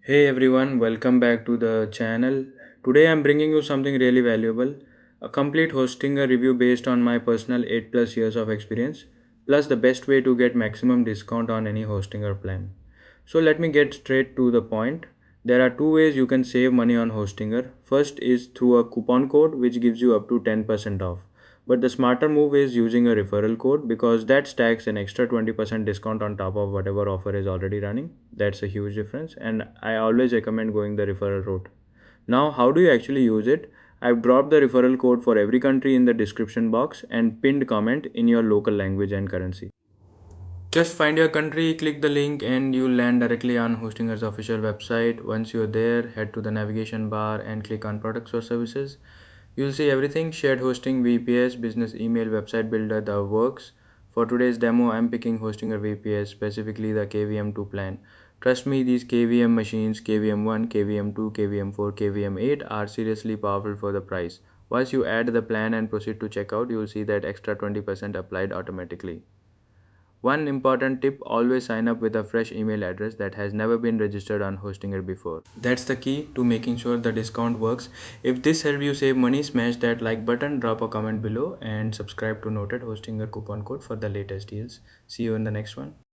Hey everyone, welcome back to the channel. Today I'm bringing you something really valuable, a complete Hostinger review based on my personal 8 plus years of experience, plus the best way to get maximum discount on any Hostinger plan. So let me get straight to the point. There are two ways you can save money on Hostinger. First is through a coupon code which gives you up to 10% off. But the smarter move is using a referral code because that stacks an extra 20% discount on top of whatever offer is already running. That's a huge difference, and I always recommend going the referral route. Now, how do you actually use it? I've dropped the referral code for every country in the description box and pinned comment in your local language and currency. Just find your country, click the link, and you'll land directly on Hostinger's official website. Once you're there, head to the navigation bar and click on products or services. You'll see everything: shared hosting, VPS, business email, website builder, the works. For today's demo, I'm picking Hostinger VPS, specifically the KVM2 plan. Trust me, these KVM machines, KVM1, KVM2, KVM4, KVM8, are seriously powerful for the price. Once you add the plan and proceed to checkout, you'll see that extra 20% applied automatically. One important tip: always sign up with a fresh email address that has never been registered on Hostinger before. That's the key to making sure the discount works. If this helped you save money, smash that like button, drop a comment below, and subscribe to Noted Hostinger coupon code for the latest deals. See you in the next one.